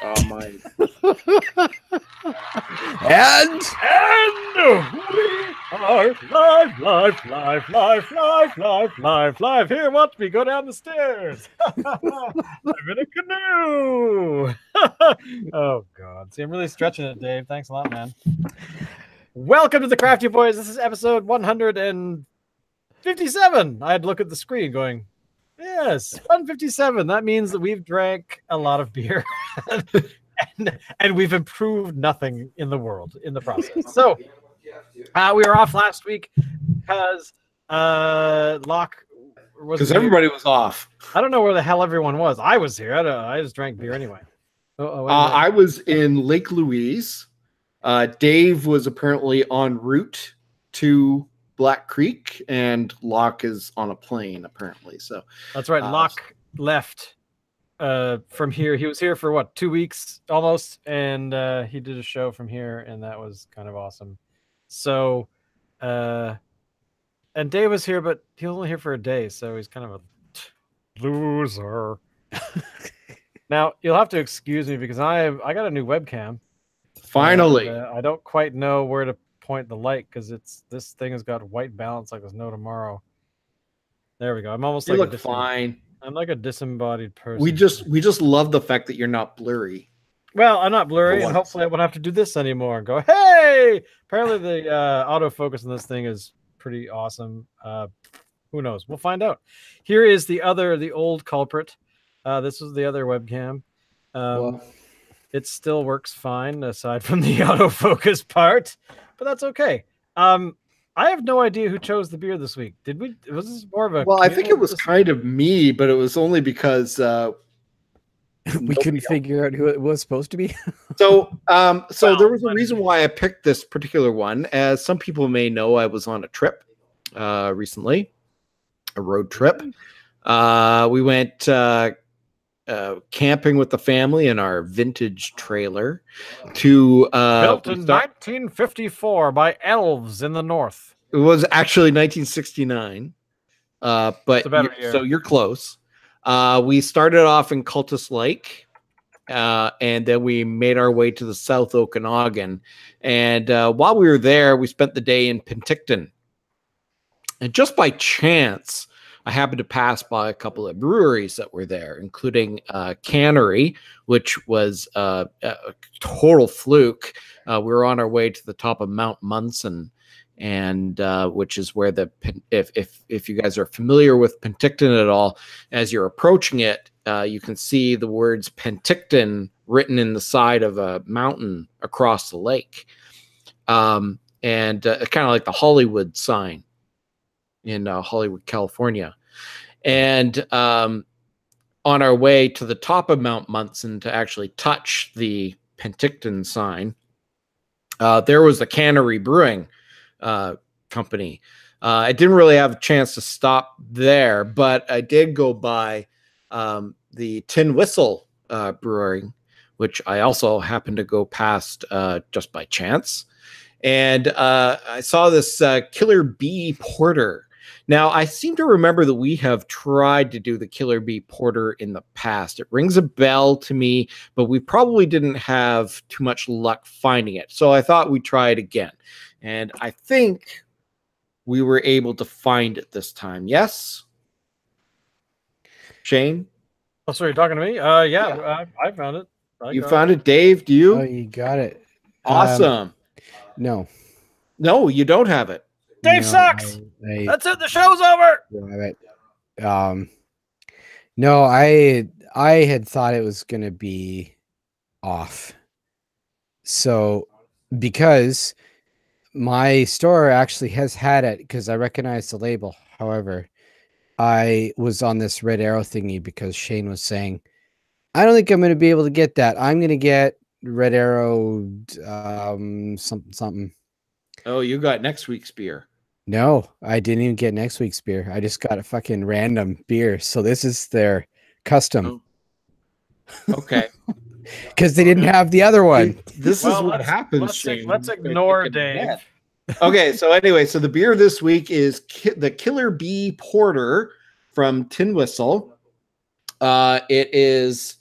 Oh my! And we are live. Here, watch me go down the stairs. I'm in a canoe. Oh God! See, I'm really stretching it, Dave. Thanks a lot, man. Welcome to the Crafty Boys. This is episode 157. I had to look at the screen, going, yes, 157. That means that we've drank a lot of beer. And we've improved nothing in the world in the process. So we were off last week because Locke was Because everybody was off. I don't know where the hell everyone was. I was here. I just drank beer anyway. I was in Lake Louise. Dave was apparently en route to Black Creek, and Locke is on a plane apparently. So that's right. Locke left from here. He was here for what, 2 weeks almost, and he did a show from here, and that was kind of awesome. So and Dave was here, but he was only here for a day, so he's kind of a loser. Now you'll have to excuse me because I got a new webcam. Finally, I don't quite know where to point the light because this thing has got white balance like there's no tomorrow. There we go. I'm almost you like look fine. I'm like a disembodied person. We just love the fact that you're not blurry. Well, I'm not blurry, and hopefully I won't have to do this anymore and go, hey! Apparently the autofocus on this thing is pretty awesome. Who knows? We'll find out. Here is the old culprit. This is the other webcam. It still works fine aside from the autofocus part, but that's okay. I have no idea who chose the beer this week. Did we? Was this more of a? Well, I think it was kind of me, but it was only because we couldn't figure out who it was supposed to be. So there was a reason why I picked this particular one. As some people may know, I was on a trip recently, a road trip. We went camping with the family in our vintage trailer to built in 1954 by elves in the north. It was actually 1969, but so you're close. We started off in Cultus Lake, and then we made our way to the South Okanagan. And while we were there, we spent the day in Penticton. And just by chance, I happened to pass by a couple of breweries that were there, including Cannery, which was a total fluke. We were on our way to the top of Mount Munson, and which is where if you guys are familiar with Penticton at all, as you're approaching it, you can see the words Penticton written in the side of a mountain across the lake, and kind of like the Hollywood sign in Hollywood, California. And on our way to the top of Mount Munson to actually touch the Penticton sign, there was the Cannery Brewing company. I didn't really have a chance to stop there, but I did go by the Tin Whistle Brewing, which I also happened to go past just by chance. And I saw this Killer Bee Porter. Now, I seem to remember that we have tried to do the Killer Bee Porter in the past. It rings a bell to me, but we probably didn't have too much luck finding it. So I thought we'd try it again. And I think we were able to find it this time. Yes? Shane? Oh, sorry, you're talking to me? Yeah. I found it. You found it, Dave? Do you? Oh, you got it. Awesome. No, you don't have it. Dave sucks. That's it. The show's over. No, I had thought it was going to be off. So, because my store actually has had it, because I recognize the label. However, I was on this Red Arrow thingy because Shane was saying, I don't think I'm going to be able to get that. I'm going to get Red Arrow something. Oh, you got next week's beer. No, I didn't even get next week's beer. I just got a fucking random beer. So this is their custom. Oh. Okay. Because they didn't have the other one. This is what happens, Shane. Let's ignore Dave. Okay, so anyway, so the beer this week is the Killer Bee Porter from Tin Whistle. It is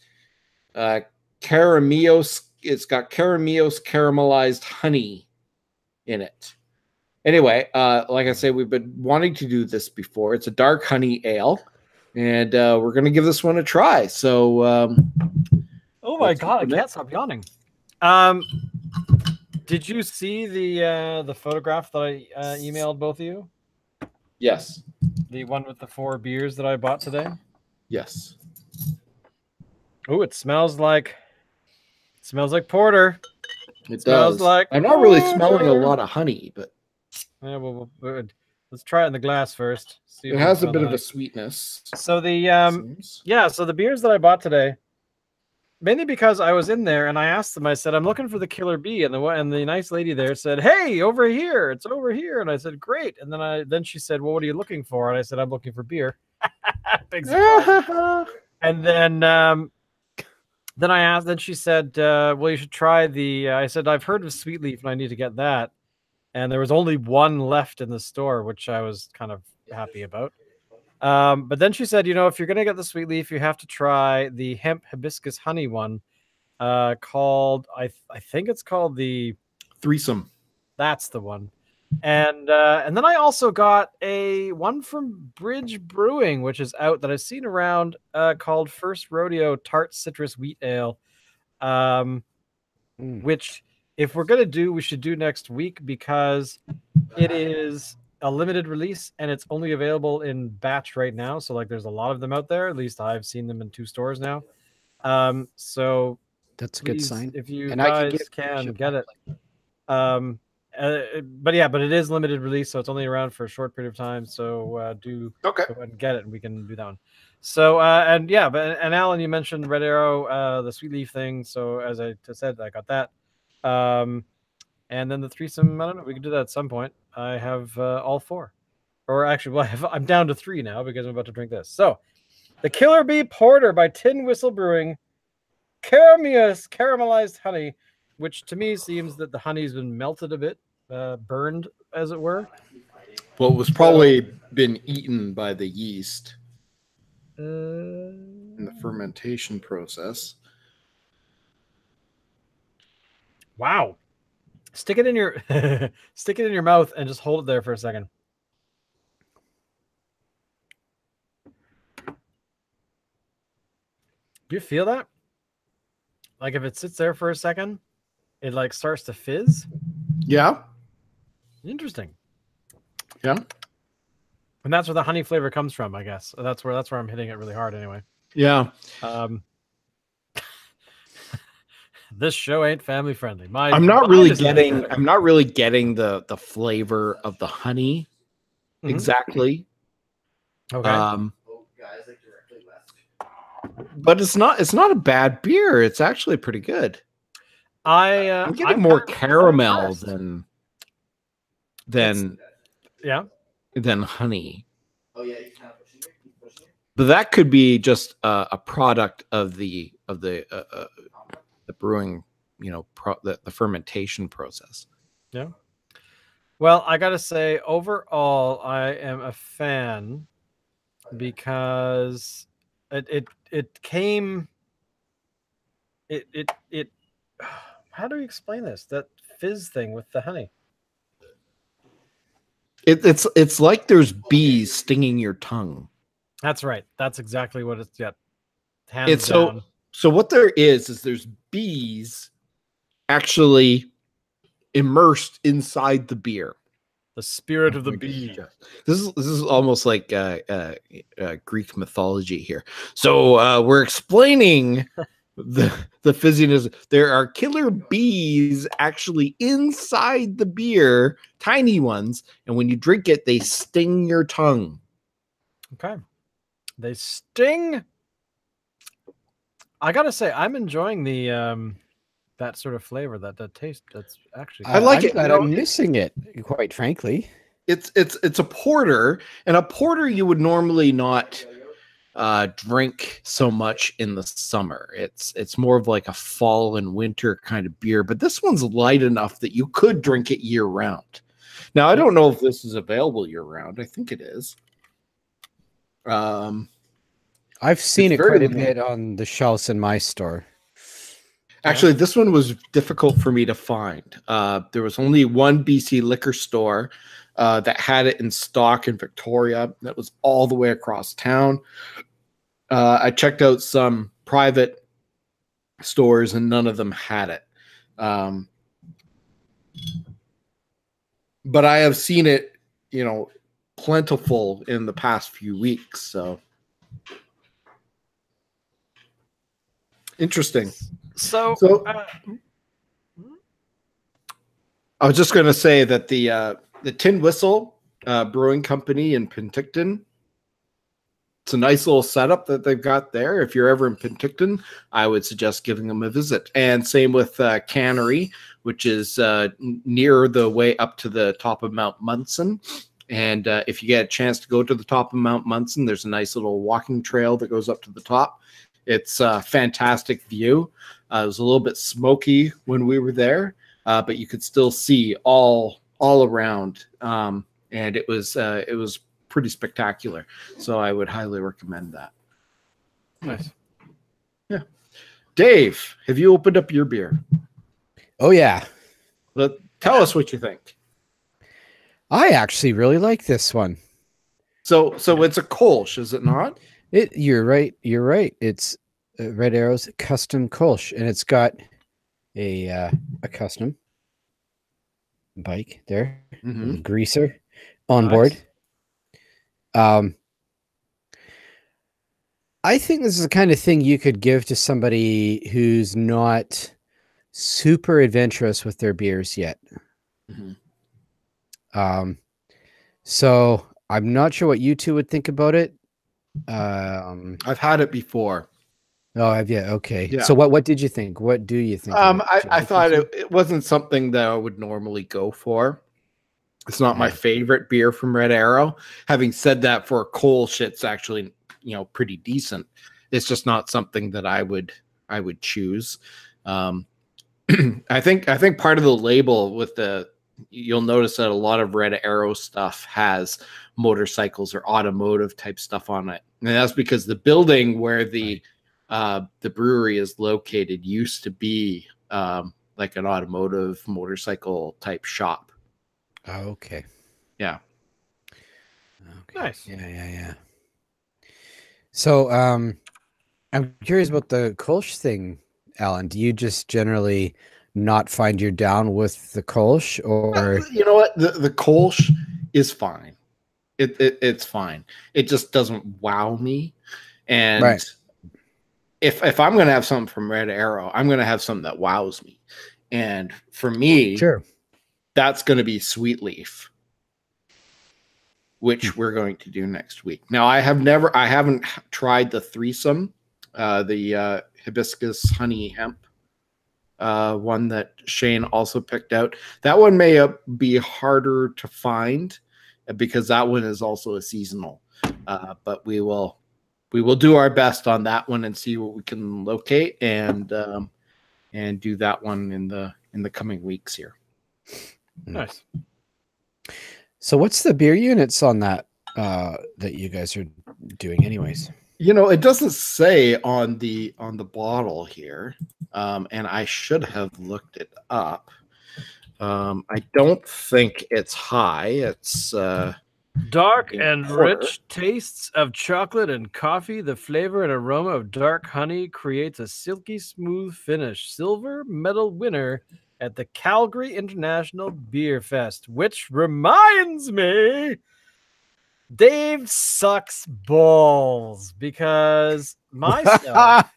Caramios. It's got Caramios caramelized honey in it. Anyway, like I say, we've been wanting to do this before. It's a dark honey ale, and we're going to give this one a try. So, oh my God, I can't stop yawning. Did you see the photograph that I emailed both of you? Yes. The one with the 4 beers that I bought today? Yes. Oh, it smells like porter. It smells like I'm not really smelling a lot of honey, but yeah, well, let's try it in the glass first. See it has a bit of a sweetness. So so the beers that I bought today, mainly because I was in there and I asked them, I said, I'm looking for the Killer Bee, and the nice lady there said, hey, over here, it's over here. And I said, great. And then she said, well, what are you looking for? And I said, I'm looking for beer. Big surprise. And then I asked, then she said, well, you should try I said, I've heard of Sweet Leaf and I need to get that. And there was only one left in the store, which I was kind of happy about. But then she said, if you're going to get the Sweet Leaf, you have to try the hemp hibiscus honey one called, I think it's called the Threesome. That's the one. And then I also got a one from Bridge Brewing, which is out that I've seen around called First Rodeo Tart Citrus Wheat Ale, which if we're going to do, we should do next week because it is a limited release and it's only available in batch right now. So like there's a lot of them out there. At least I've seen them in 2 stores now. So that's a good sign. If you guys can get it. But it is limited release, so it's only around for a short period of time. So go ahead and get it, and we can do that one. So and Alan, you mentioned Red Arrow, the Sweet Leaf thing. So as I said, I got that. And then the threesome, I don't know, we can do that at some point. I have all 4, or actually, I'm down to 3 now because I'm about to drink this. So the Killer Bee Porter by Tin Whistle Brewing, caramelized honey, which to me seems that the honey's been melted a bit, burned, as it were. Well, it was probably been eaten by the yeast in the fermentation process. Wow. Stick it in your mouth and just hold it there for a second. Do you feel that? Like if it sits there for a second, it like starts to fizz? Yeah. Interesting. Yeah. And that's where the honey flavor comes from, I guess. That's where I'm hitting it really hard anyway. Yeah. This show ain't family friendly. I'm not really getting the flavor of the honey exactly. Okay. But it's not a bad beer. It's actually pretty good. I'm getting more caramel than honey. Oh yeah, but that could be just a product of the brewing, the fermentation process. Yeah. Well, I gotta say, overall, I am a fan because it how do you explain this? That fizz thing with the honey. It's like there's bees stinging your tongue. That's right. That's exactly what it's. Yeah. Hands down. So what there is there's bees actually immersed inside the beer. The spirit of the bee. This is almost like Greek mythology here. So we're explaining the fizziness. There are killer bees actually inside the beer, tiny ones, and when you drink it, they sting your tongue. Okay, they sting. I gotta say, I'm enjoying the that sort of flavor, that taste. That's actually I like it. I'm missing it, quite frankly. It's a porter, and a porter you would normally not drink so much in the summer. It's more of like a fall and winter kind of beer, but this one's light enough that you could drink it year round. Now, I don't know if this is available year round. I think it is. I've seen it quite a bit on the shelves in my store. Actually, this one was difficult for me to find. There was only one BC liquor store that had it in stock in Victoria. That was all the way across town. I checked out some private stores and none of them had it. But I have seen it, plentiful in the past few weeks. So interesting. So I was just going to say that the Tin Whistle Brewing Company in Penticton, it's a nice little setup that they've got there. If you're ever in Penticton, I would suggest giving them a visit. And same with Cannery, which is near the way up to the top of Mount Munson. And if you get a chance to go to the top of Mount Munson, there's a nice little walking trail that goes up to the top. It's a fantastic view. It was a little bit smoky when we were there, but you could still see all around. And it was pretty spectacular. So I would highly recommend that. Nice. Yeah. Dave, have you opened up your beer? Oh, yeah. Tell us what you think. I actually really like this one. So it's a Kolsch, is it not? You're right. You're right. It's Red Arrow's custom Kolsch, and it's got a custom bike there, greaser on board. I think this is the kind of thing you could give to somebody who's not super adventurous with their beers yet. So I'm not sure what you two would think about it. I've had it before. Oh, have you? Okay. Yeah. So what did you think? What do you think? I thought it wasn't something that I would normally go for. It's not my favorite beer from Red Arrow. Having said that, for a Kolsch, it's actually, pretty decent. It's just not something that I would choose. I think part of the label with you'll notice that a lot of Red Arrow stuff has motorcycles or automotive type stuff on it. And that's because the building where the brewery is located used to be like an automotive motorcycle type shop. Oh, okay. Yeah. Okay. Nice. Yeah. So I'm curious about the Kolsch thing, Alan. Do you just generally not find you're down with the Kolsch, or you know what, the Kolsch is fine. It's fine. It just doesn't wow me. And if I'm gonna have something from Red Arrow, I'm gonna have something that wows me. And for me, sure, that's gonna be Sweet Leaf, which we're going to do next week. Now I haven't tried the threesome, the hibiscus honey hemp one that Shane also picked out. That one may be harder to find because that one is also a seasonal. But we will do our best on that one and see what we can locate and do that one in the coming weeks here. Nice. So what's the beer units on that that you guys are doing anyways? It doesn't say on the bottle here, and I should have looked it up. I don't think it's high. It's dark and rich tastes of chocolate and coffee. The flavor and aroma of dark honey creates a silky smooth finish. Silver medal winner at the Calgary International Beer Fest, which reminds me, Dave sucks balls because myself,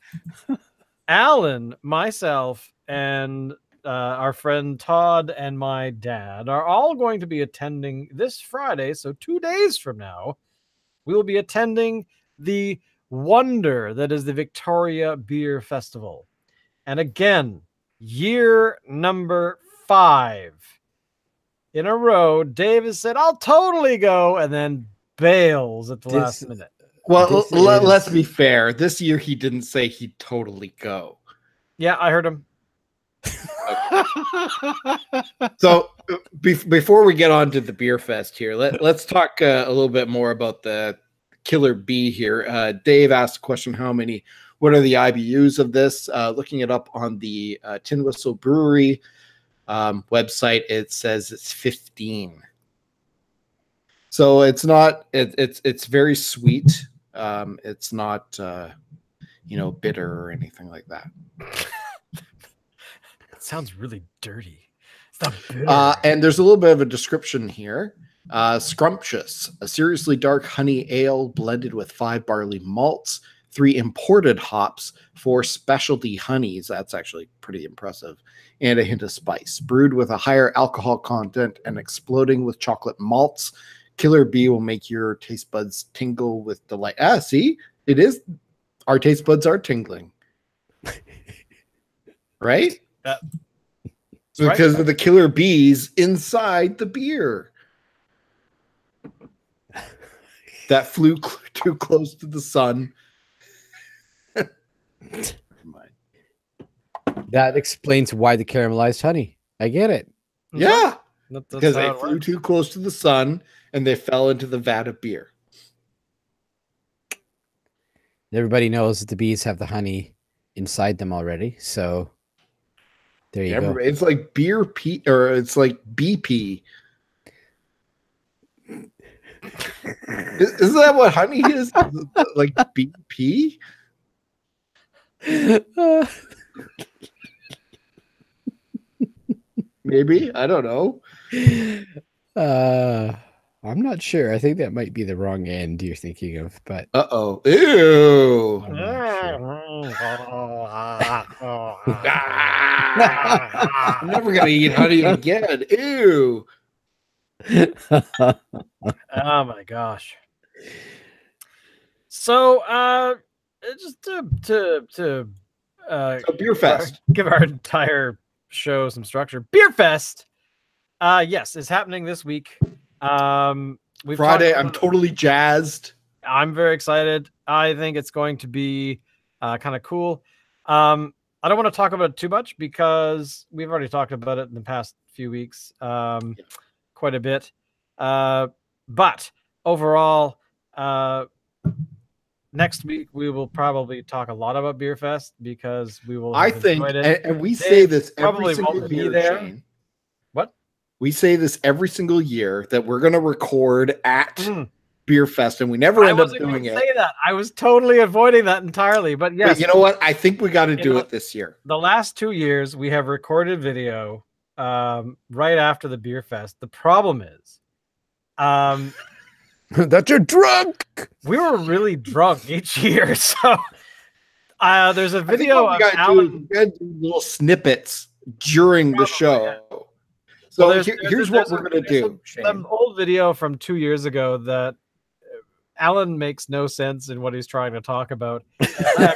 Alan, myself, and our friend Todd and my dad are all going to be attending this Friday. So 2 days from now, we will be attending the wonder that is the Victoria Beer Festival. And again, year number 5 in a row, Dave has said, I'll totally go, and then bails at the last minute. Well, let's be fair. This year he didn't say he'd totally go. Yeah, I heard him. So before we get on to the beer fest here, let's talk a little bit more about the Killer Bee here. Dave asked the question, how many what are the IBUs of this? Looking it up on the Tin Whistle Brewery website, it says it's 15. So it's not. It's very sweet. It's not bitter or anything like that. It sounds really dirty. It's not bitter. And there's a little bit of a description here. Scrumptious, a seriously dark honey ale blended with 5 barley malts, 3 imported hops, 4 specialty honeys. That's actually pretty impressive. And a hint of spice. Brewed with a higher alcohol content and exploding with chocolate malts, Killer Bee will make your taste buds tingle with delight. See? It is. Our taste buds are tingling. Right? Because of the killer bees inside the beer. That flew too close to the sun. That explains why the caramelized honey. I get it. Yeah. Because they flew too close to the sun and they fell into the vat of beer. Everybody knows that the bees have the honey inside them already. So there you go. It's like beer pee, or it's like BP. Isn't that what honey is? Like BP? Maybe. I don't know. I'm not sure. I think that might be the wrong end you're thinking of, but uh-oh. Ew. I'm never gonna eat honey again. Ew. Oh my gosh. So just to Beer Fest. Give our entire show some structure. Beer Fest, yes, is happening this week. Friday. I'm totally jazzed. I'm very excited. I think it's going to be kind of cool. I don't want to talk about it too much because we've already talked about it in the past few weeks, quite a bit. But overall, next week we will probably talk a lot about Beer Fest because we will. I think, and we say this every single year. Shane. What? We say this every single year that we're going to record at Beer Fest, and we never end up doing it. Say that. I was totally avoiding that entirely, but yes. But you know what? I think we got to do it this year. The last 2 years, we have recorded video right after the Beer Fest. The problem is, that you're drunk. We were really drunk each year, so there's a video of Alan. We got to do little snippets during the show. Yeah. So here's what we're going to do. Some old video from 2 years ago that Alan makes no sense in what he's trying to talk about. I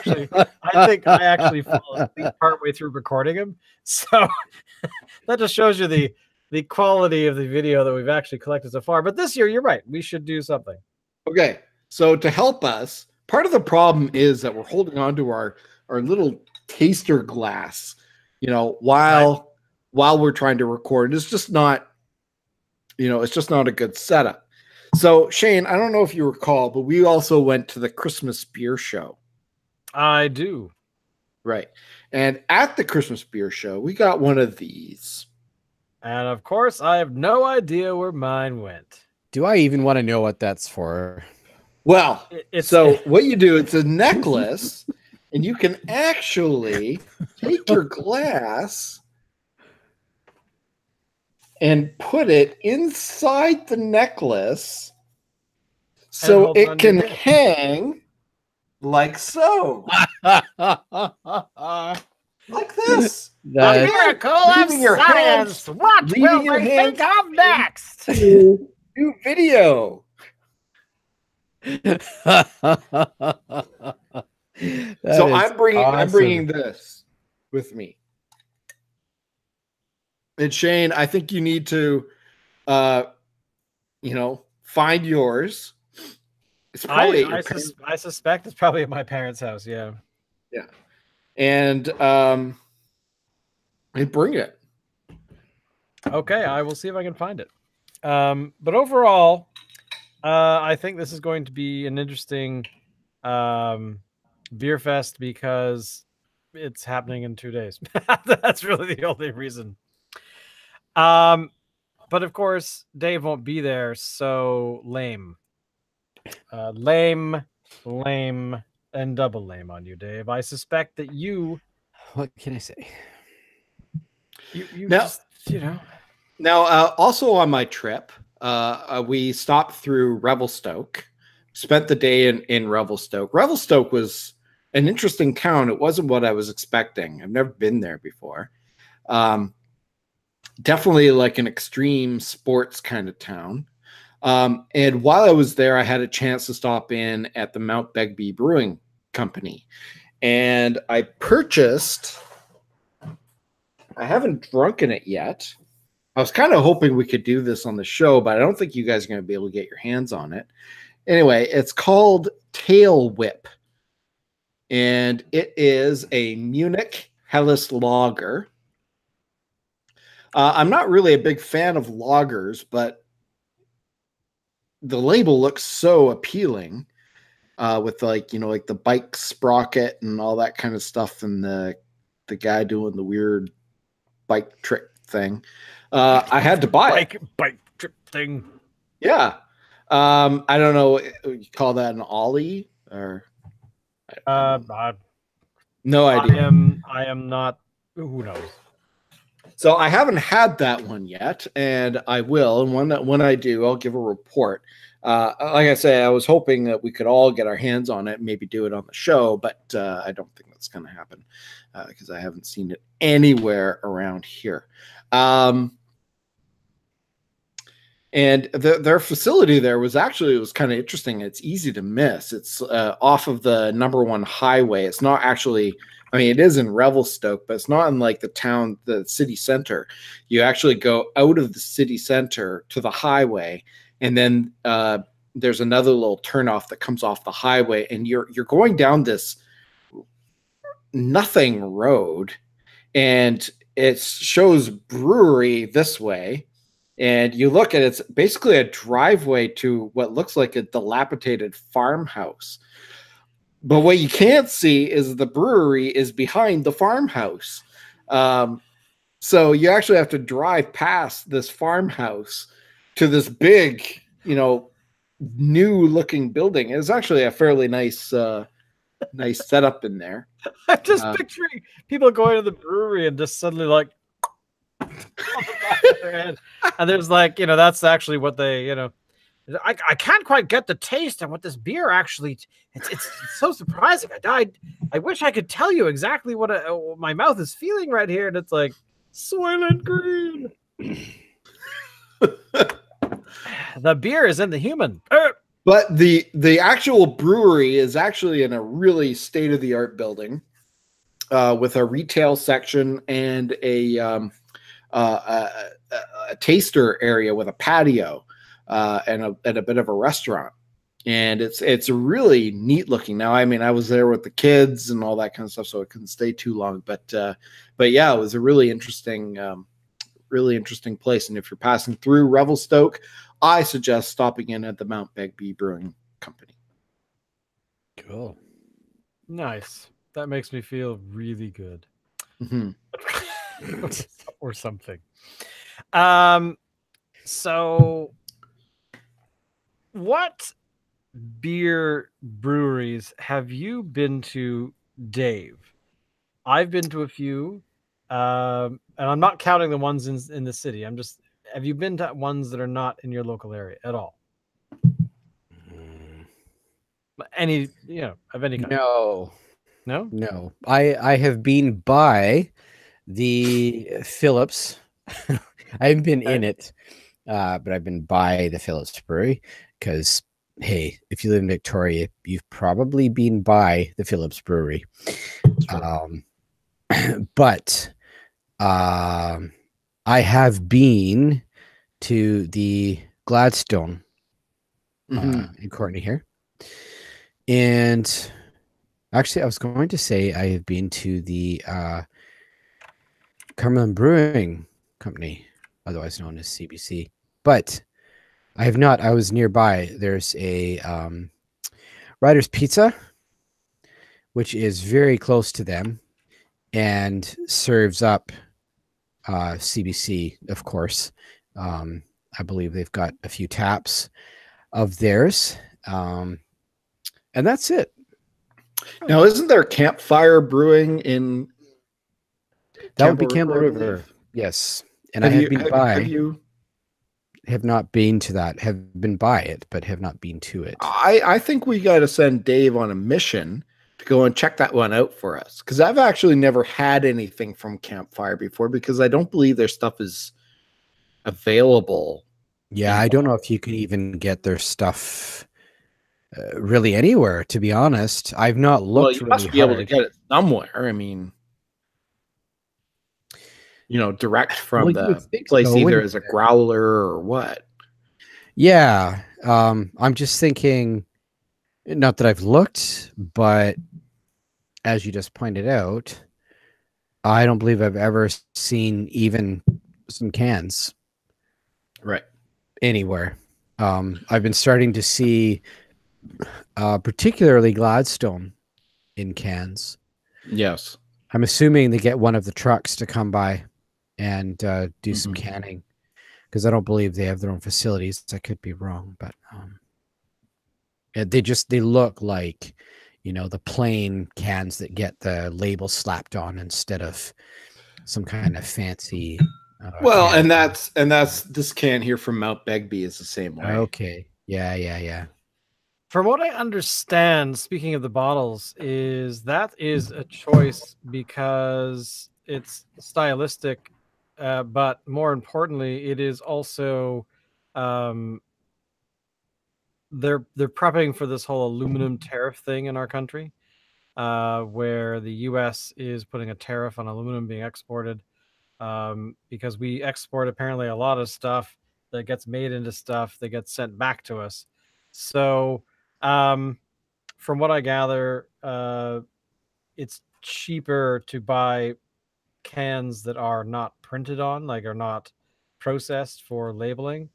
think I actually fell asleep partway through recording him. So that just shows you the quality of the video that we've actually collected so far. But this year, you're right. We should do something. Okay. So to help us, part of the problem is that we're holding on to our little taster glass, while we're trying to record. It's just not, it's just not a good setup. So Shane, I don't know if you recall, but we also went to the Christmas beer show. I do. Right. And at the Christmas beer show, we got one of these. And of course, I have no idea where mine went. Do I even want to know what that's for? Well, what you do, it's a necklace, and you can actually take your glass and put it inside the necklace so it can hang like so. Like this. The miracle of science. What will we think of next? New video. So I'm bringing this with me. And Shane, I think you need to, find yours. It's probably I suspect it's probably at my parents' house. Yeah. Yeah. And bring it. Okay, I will see if I can find it. But overall, I think this is going to be an interesting Beer Fest because it's happening in 2 days. That's really the only reason. But of course, Dave won't be there, so lame. Lame, and double lame on you, Dave. I suspect that you... What can I say? You now, just, you know... Now, also on my trip, we stopped through Revelstoke, spent the day in Revelstoke. Revelstoke was an interesting town. It wasn't what I was expecting. I've never been there before. Definitely like an extreme sports kind of town. And while I was there, I had a chance to stop in at the Mount Begbie Brewing Company. And I purchased, I haven't drunken it yet. I was kind of hoping we could do this on the show, but I don't think you guys are going to be able to get your hands on it. Anyway, it's called Tail Whip. And it is a Munich Helles lager. I'm not really a big fan of lagers, but the label looks so appealing with like, you know, like the bike sprocket and all that kind of stuff, and the guy doing the weird bike trick thing. I had to buy it. Bike trip thing. Yeah. I don't know. You call that an ollie or? No idea. I am not. Who knows? So I haven't had that one yet, and I will. And when I do, I'll give a report. Like I say, I was hoping that we could all get our hands on it and maybe do it on the show, but I don't think that's going to happen because I haven't seen it anywhere around here. And their facility there was kind of interesting. It's easy to miss. It's off of the #1 highway. It's not actually, I mean, it is in Revelstoke, but it's not in like the city center. You actually go out of the city center to the highway, and then there's another little turnoff that comes off the highway, and you're going down this nothing road, and it shows brewery this way. And you look at it's basically a driveway to what looks like a dilapidated farmhouse. But what you can't see is the brewery is behind the farmhouse. So you actually have to drive past this farmhouse to this big, you know, new looking building. It's actually a fairly nice setup in there. I'm just picturing people going to the brewery and just suddenly like, and there's like, you know, that's actually what they, you know, I can't quite get the taste on what this beer actually, it's so surprising. I wish I could tell you exactly what my mouth is feeling right here. And it's like Soylent Green. The beer is in the human. But the actual brewery is actually in a really state-of-the-art building with a retail section and a taster area with a patio and a bit of a restaurant, and it's really neat looking. Now, I mean, I was there with the kids and all that kind of stuff, so I couldn't stay too long. But yeah, it was a really interesting place. And if you're passing through Revelstoke, I suggest stopping in at the Mount Begbie Brewing Company. Cool, nice. That makes me feel really good. Mm-hmm. Or something. So what beer breweries have you been to, Dave? I've been to a few, and I'm not counting the ones in the city. Have you been to ones that are not in your local area at all? Any, you know, of any kind? No. I have been by the Phillips. I haven't been in it, but I've been by the Phillips Brewery because, hey, if you live in Victoria, you've probably been by the Phillips Brewery. But I have been to the Gladstone in Courtenay here. And actually, I was going to say I have been to the Cumberland Brewing Company, otherwise known as CBC, but I have not. I was nearby. There's a Ryder's Pizza, which is very close to them and serves up CBC, of course. I believe they've got a few taps of theirs. And that's it. Now, isn't there Campfire Brewing in that would be Campbell River? Yes. And I have been by. Have not been to that. Have been by it, but have not been to it. I think we got to send Dave on a mission to go and check that one out for us, because I've actually never had anything from Campfire before, because I don't believe their stuff is available. Yeah, anymore. I don't know if you can even get their stuff really anywhere, to be honest. I've not looked. Well, you really must be able to get it somewhere. I mean, direct from the place, either as a growler or what. Yeah. I'm just thinking, not that I've looked, but as you just pointed out, I don't believe I've ever seen even some cans. Right. Anywhere. I've been starting to see particularly Gladstone in cans. Yes. I'm assuming they get one of the trucks to come by and do some canning, because I don't believe they have their own facilities. I could be wrong, but they look like, the plain cans that get the label slapped on instead of some kind of fancy. Well, and that's this can here from Mount Begbie is the same way. Okay. Yeah. From what I understand, speaking of the bottles, that is a choice because it's stylistic, but more importantly, it is also they're prepping for this whole aluminum tariff thing in our country, where the U.S. is putting a tariff on aluminum being exported, because we export apparently a lot of stuff that gets made into stuff that gets sent back to us. So from what I gather, it's cheaper to buy cans that are not printed on, like are not processed for labeling,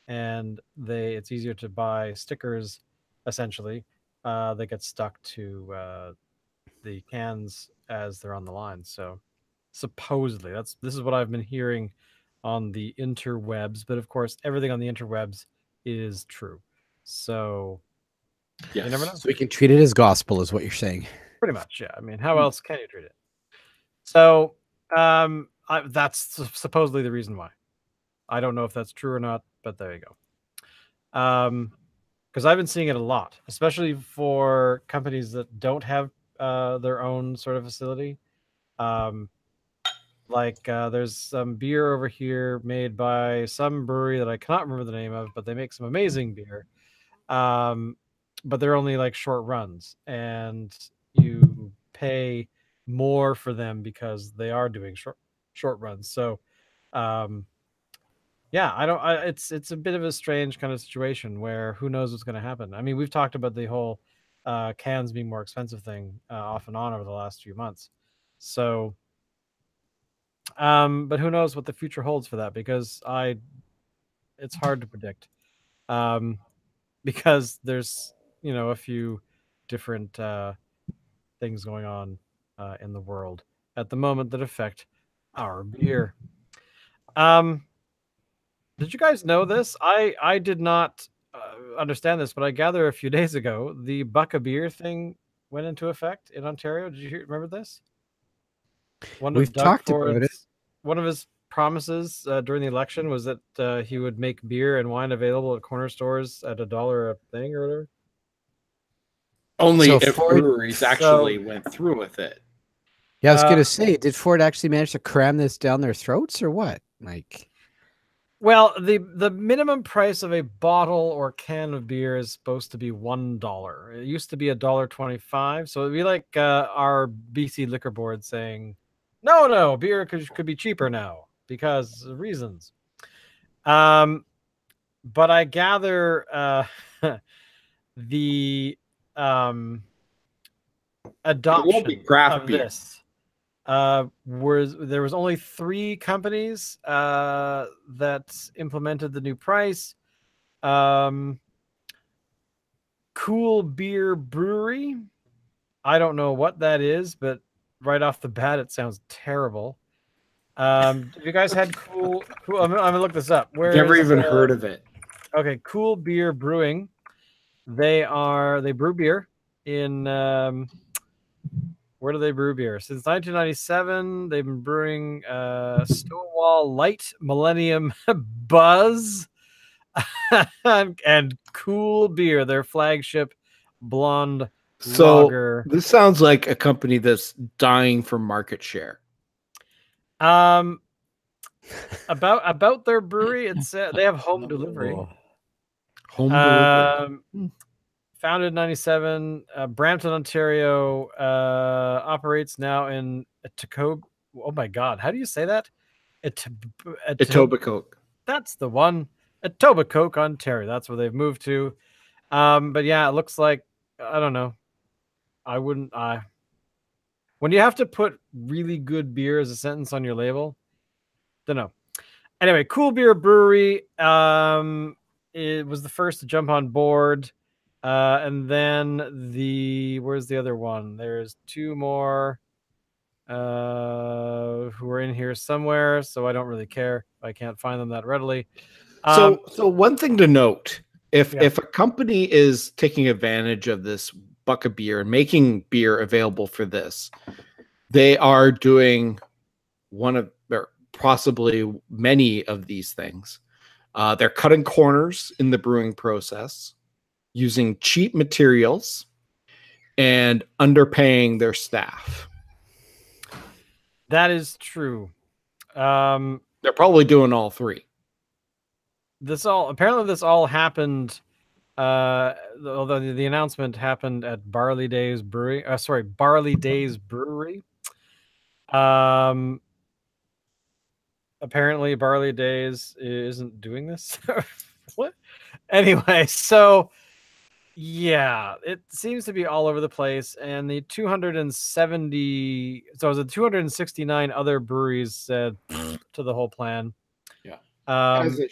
and it's easier to buy stickers essentially that get stuck to the cans as they're on the line. So supposedly this is what I've been hearing on the interwebs, but of course everything on the interwebs is true. So yes. You never know. So we can treat it as gospel, is what you're saying. Pretty much, yeah. I mean, how else can you treat it? So that's supposedly the reason why. I don't know if that's true or not, but there you go. Because I've been seeing it a lot, especially for companies that don't have their own sort of facility. There's some beer over here made by some brewery that I cannot remember the name of, but they make some amazing beer. But they're only like short runs, and you pay more for them because they are doing short runs. So it's a bit of a strange kind of situation where who knows what's going to happen. I mean, we've talked about the whole cans being more expensive thing off and on over the last few months. So but who knows what the future holds for that, because it's hard to predict, because there's a few different things going on in the world at the moment that affect our beer. Did you guys know this? I did not understand this, but I gather a few days ago the Buck a Beer thing went into effect in Ontario. Did you remember this? We've talked about it. One of his promises during the election was that he would make beer and wine available at corner stores at $1 a thing or whatever. Only if breweries actually went through with it. Yeah, I was going to say, did Ford actually manage to cram this down their throats or what? Well, the minimum price of a bottle or can of beer is supposed to be $1. It used to be $1.25, so it'd be like our BC Liquor Board saying, no, beer could be cheaper now because of reasons. But I gather the adoption of this there was only 3 companies that implemented the new price. Cool Beer Brewery, I don't know what that is, but right off the bat, it sounds terrible. Have you guys had cool? I'm gonna look this up. Never even heard of it. Okay, Cool Beer Brewing. They brew beer in where do they brew beer? Since 1997, they've been brewing Stonewall Light, Millennium Buzz, and Cool Beer, their flagship blonde lager. This sounds like a company that's dying for market share. About their brewery, it's they have home delivery. Home delivery. Founded in 97, Brampton, Ontario, operates now in Etobicoke. Oh my God, how do you say that? Etobicoke. That's the one. Etobicoke, Ontario. That's where they've moved to. But yeah, it looks like, I don't know. I wouldn't. When you have to put really good beer as a sentence on your label, don't know. Anyway, Cool Beer Brewery. It was the first to jump on board. And then where's the other one? There's two more who are in here somewhere, so I don't really care. I can't find them that readily. So one thing to note, if a company is taking advantage of this buck of beer and making beer available for this, they are doing one of, or possibly many of these things. They're cutting corners in the brewing process, using cheap materials, and underpaying their staff. That is true. They're probably doing all three. This all happened. Although the announcement happened at Barley Days Brewery. Barley Days Brewery. Apparently, Barley Days isn't doing this. What? Anyway, so yeah, it seems to be all over the place. And the 269 other breweries said to the whole plan. Yeah.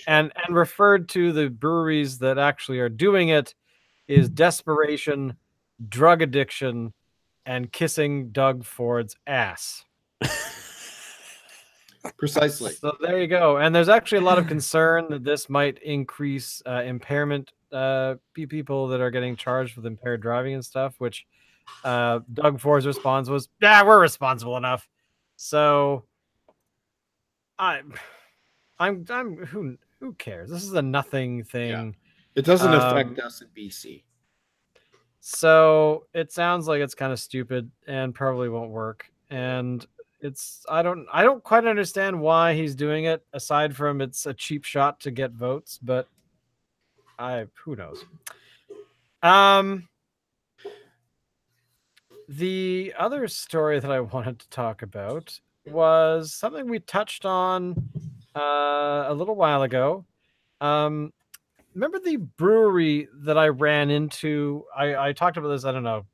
And referred to the breweries that actually are doing it is desperation, drug addiction, and kissing Doug Ford's ass. Precisely. So there you go. And there's actually a lot of concern that this might increase impairment people that are getting charged with impaired driving and stuff, which Doug Ford's response was, yeah, we're responsible enough. So who cares? This is a nothing thing. Yeah. It doesn't affect us in BC. So it sounds like it's kind of stupid and probably won't work. And I don't quite understand why he's doing it, aside from it's a cheap shot to get votes, but who knows. The other story that I wanted to talk about was something we touched on a little while ago. Remember the brewery that I ran into? I talked about this, I don't know,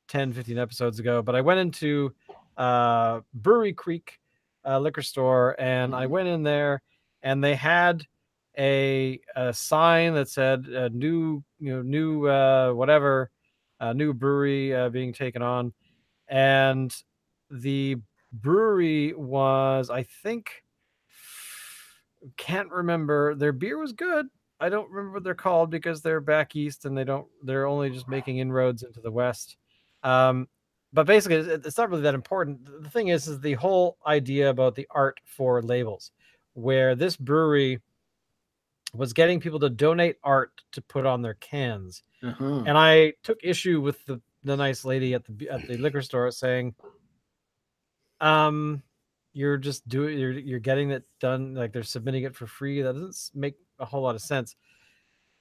10, 15 episodes ago, but I went into Brewery Creek liquor store, and I went in there, and they had a sign that said new brewery being taken on, and the brewery was, I think, can't remember, their beer was good. I don't remember what they're called because they're back east and they're only just making inroads into the west. But basically, it's not really that important. The thing is the whole idea about the art for labels, where this brewery was getting people to donate art to put on their cans. And I took issue with the nice lady at the liquor store saying, you're just you're getting it done, like they're submitting it for free. That doesn't make a whole lot of sense.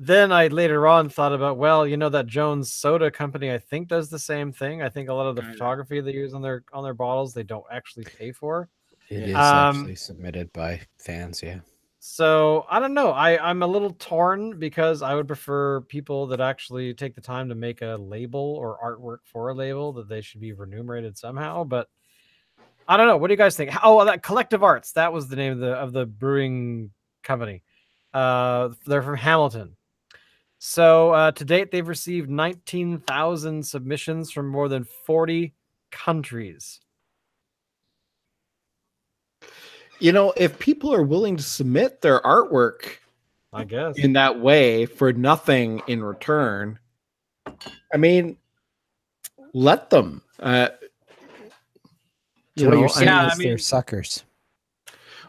Then I later on thought about, well, that Jones Soda Company, I think, does the same thing. I think a lot of the photography they use on their bottles, they don't actually pay for. It is actually submitted by fans, yeah. So I don't know. I'm a little torn because I would prefer people that actually take the time to make a label or artwork for a label, that they should be remunerated somehow. But I don't know. What do you guys think? Oh, that Collective Arts, that was the name of the brewing company. They're from Hamilton. So to date, they've received 19,000 submissions from more than 40 countries. You know, if people are willing to submit their artwork, I guess, in that way for nothing in return, I mean, let them. You know, they're suckers.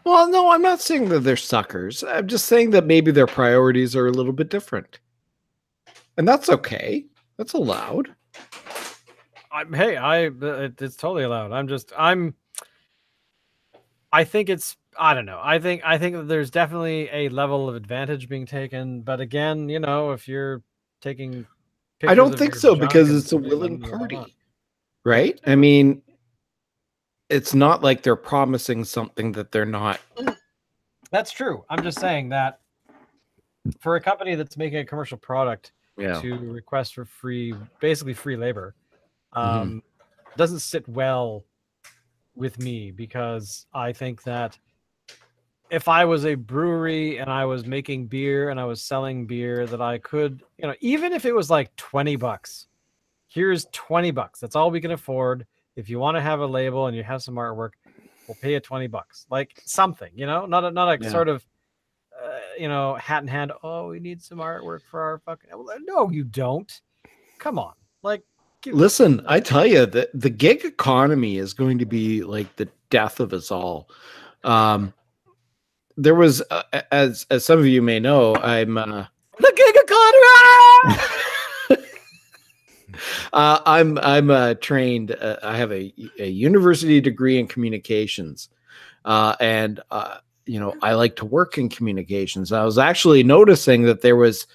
Well, no, I'm not saying that they're suckers. I'm just saying that maybe their priorities are a little bit different. And that's okay. That's allowed. It's totally allowed. I think it's, I don't know. I think that there's definitely a level of advantage being taken. But again, you know, if you're taking I don't think so, because it's a willing party, right? I mean, it's not like they're promising something that they're not. That's true. I'm just saying that for a company that's making a commercial product to request for basically free labor, doesn't sit well with me, because I think that if I was a brewery and I was making beer and I was selling beer, that I could, you know, even if it was like $20, here's $20. That's all we can afford. If you want to have a label and you have some artwork, we'll pay you $20. Like something, you know, not a sort of, you know, hat in hand. Oh, we need some artwork for our fucking. No, you don't. Come on, like. Listen, I tell you that the gig economy is going to be like the death of us all. There was, as some of you may know, I'm the gig economy. I'm trained. I have a university degree in communications, and you know, I like to work in communications. I was actually noticing that there was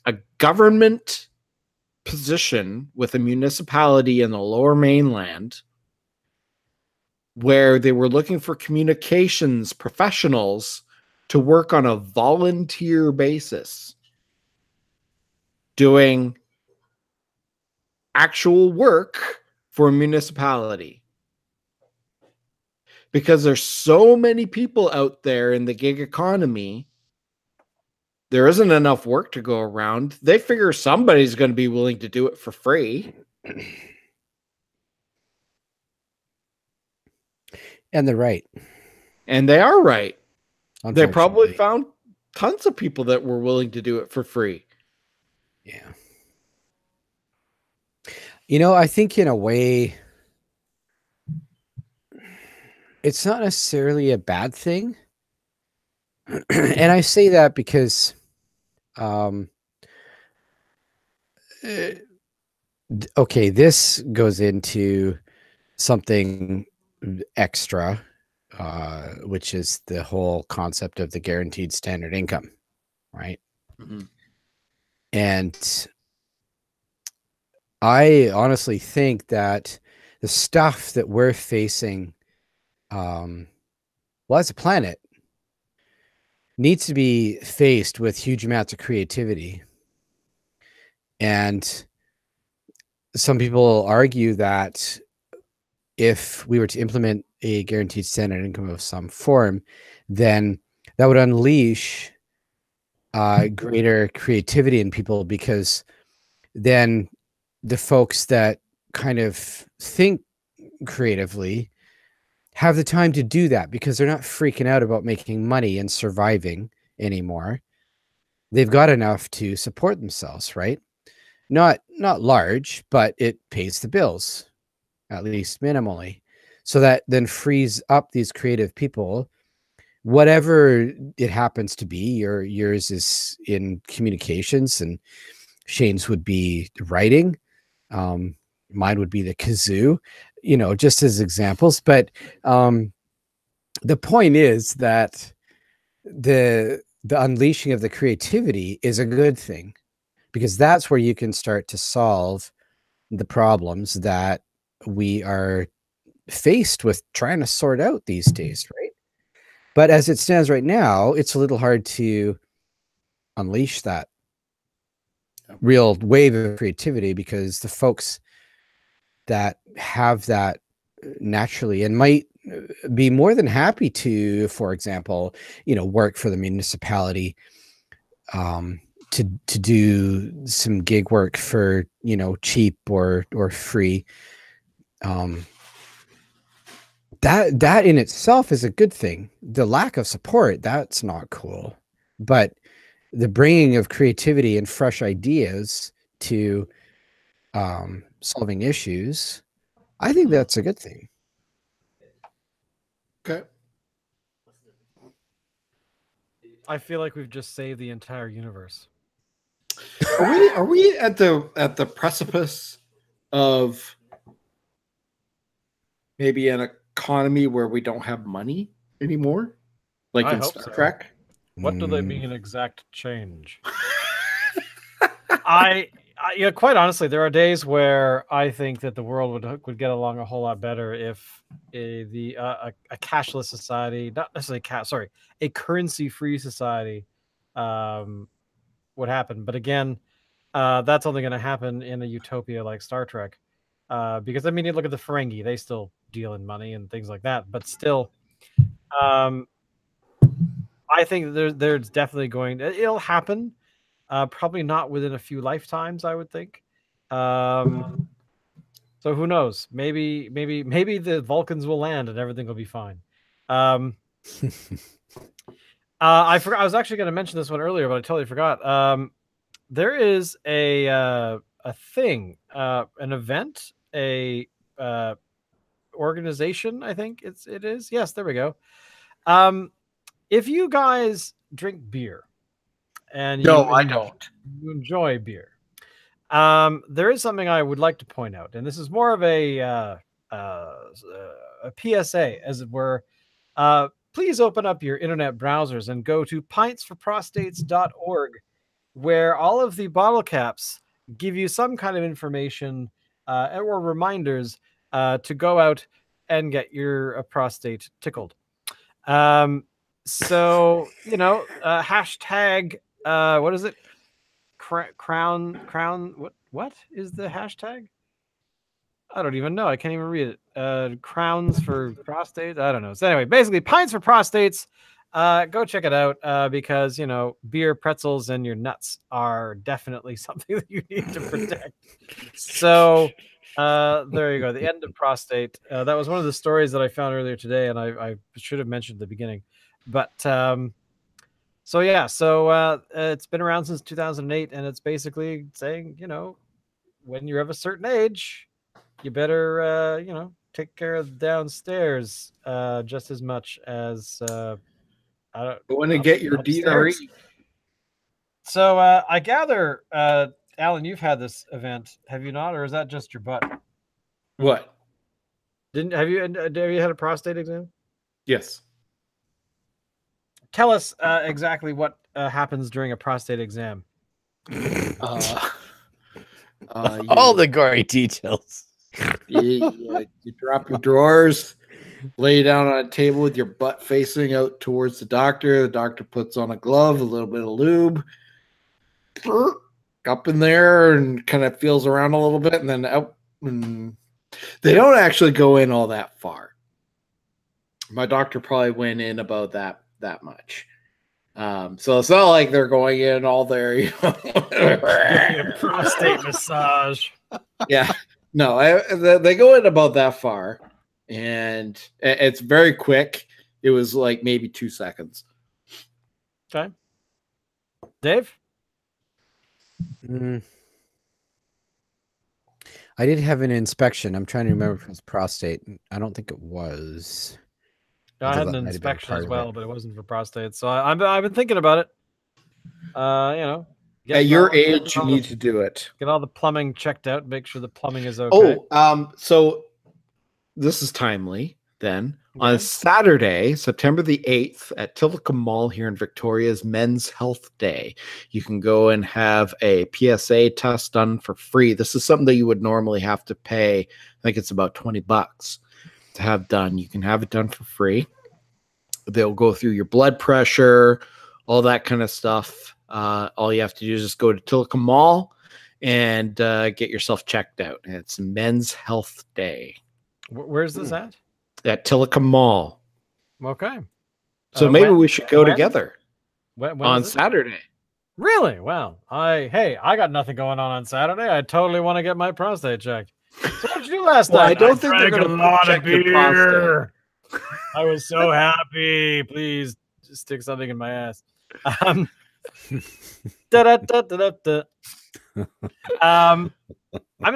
a government position with a municipality in the Lower Mainland where they were looking for communications professionals to work on a volunteer basis, doing actual work for a municipality. Because there's so many people out there in the gig economy, there isn't enough work to go around. They figure somebody's going to be willing to do it for free. And they're right. And they are right. They probably found tons of people that were willing to do it for free. Yeah. You know, I think in a way, it's not necessarily a bad thing. And I say that because okay, this goes into something extra, which is the whole concept of the guaranteed standard income, right? Mm-hmm. And I honestly think that the stuff that we're facing, well, as a planet, needs to be faced with huge amounts of creativity. And some people argue that if we were to implement a guaranteed standard income of some form, then that would unleash greater creativity in people, because then the folks that kind of think creatively have the time to do that, because they're not freaking out about making money and surviving anymore. They've got enough to support themselves, right? Not large, but it pays the bills, at least minimally. So that then frees up these creative people, whatever it happens to be. Yours is in communications, and Shane's would be writing. Mine would be the kazoo, you know, just as examples. But the point is that the unleashing of the creativity is a good thing, because that's where you can start to solve the problems that we are faced with trying to sort out these days, right? But as it stands right now, it's a little hard to unleash that real wave of creativity, because the folks that have that naturally and might be more than happy to, for example, you know, work for the municipality to do some gig work for, you know, cheap or free. That in itself is a good thing. The lack of support, that's not cool. But the bringing of creativity and fresh ideas to solving issues, I think that's a good thing. Okay. I feel like we've just saved the entire universe. Are we at the precipice of maybe an economy where we don't have money anymore, like in Star Trek? What do they mean exact change? I yeah, quite honestly, there are days where I think that the world would get along a whole lot better if a cashless society, not necessarily a currency-free society, would happen. But again, that's only going to happen in a utopia like Star Trek, because I mean, you look at the Ferengi; they still deal in money and things like that. But still, I think there's definitely it'll happen. Probably not within a few lifetimes, I would think. So who knows? Maybe the Vulcans will land and everything will be fine. I forgot. I was actually going to mention this one earlier, but I totally forgot. There is a thing, an event, a organization. I think it is. Yes, there we go. If you guys drink beer. And I don't. You enjoy beer. There is something I would like to point out, and this is more of a PSA, as it were. Please open up your internet browsers and go to pintsforprostates.org, where all of the bottle caps give you some kind of information or reminders to go out and get your prostate tickled. So, you know, hashtag. What is it? Crown. What is the hashtag? I don't even know. I can't even read it. Crowns for prostate. I don't know. So anyway, basically, Pints for Prostates. Go check it out because, you know, beer, pretzels, and your nuts are definitely something that you need to protect. So there you go. The end of prostate. That was one of the stories that I found earlier today, and I should have mentioned at the beginning, but. So yeah, it's been around since 2008, and it's basically saying, you know, when you're of a certain age, you better, you know, take care of downstairs just as much as going to get your DRE. So I gather, Alan, you've had this event, have you not, or is that just your butt? What? Have you had a prostate exam? Yes. Tell us exactly what happens during a prostate exam. All the gory details. You drop your drawers, lay down on a table with your butt facing out towards the doctor. The doctor puts on a glove, a little bit of lube, up in there, and kind of feels around a little bit, and then out. And they don't actually go in all that far. My doctor probably went in about that much. So it's not like they're going in all there, you know. Prostate massage. Yeah, no, they go in about that far, and it's very quick. It was like maybe 2 seconds. Okay, Dave. I did have an inspection. I'm trying to remember if it was prostate. I don't think it was. I had an inspection as well, but it wasn't for prostate. So I've been thinking about it. You know, at your age, you need to do it. Get all the plumbing checked out. Make sure the plumbing is okay. Oh, so this is timely. Then on Saturday, September the 8th, at Tillicum Mall here in Victoria is Men's Health Day. You can go and have a PSA test done for free. This is something that you would normally have to pay. I think it's about $20 to have done. You can have it done for free. They'll go through your blood pressure, all that kind of stuff. All you have to do is just go to Tillicum Mall and get yourself checked out. And it's Men's Health Day. Where's this at? At Tillicum Mall. Okay. So maybe we should go together when on Saturday. Really? Well, I got nothing going on Saturday. I totally want to get my prostate checked. So what did you do last night? I don't think they're going to check your prostate. I was so happy. Please just stick something in my ass. I'm going to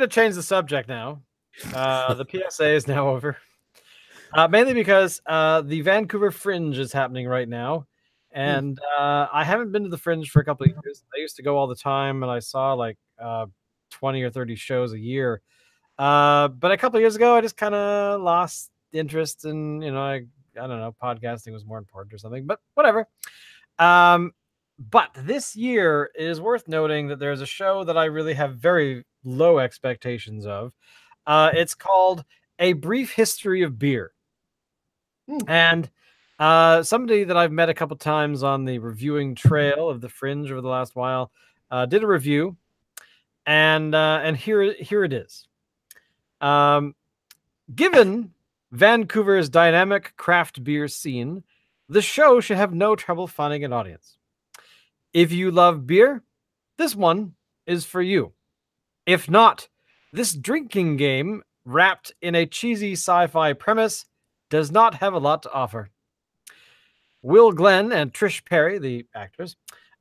change the subject now. The PSA is now over. Mainly because the Vancouver Fringe is happening right now. And I haven't been to the Fringe for a couple of years. I used to go all the time, and I saw like 20 or 30 shows a year. But a couple of years ago, I just kind of lost interest in, I don't know, podcasting was more important or something, but whatever. But this year it is worth noting that there's a show that I really have very low expectations of. It's called A Brief History of Beer. And somebody that I've met a couple times on the reviewing trail of the Fringe over the last while did a review, and here it is. Given Vancouver's dynamic craft beer scene, the show should have no trouble finding an audience. If you love beer, this one is for you. If not, this drinking game, wrapped in a cheesy sci-fi premise, does not have a lot to offer. Will Glenn and Trish Perry, the actors,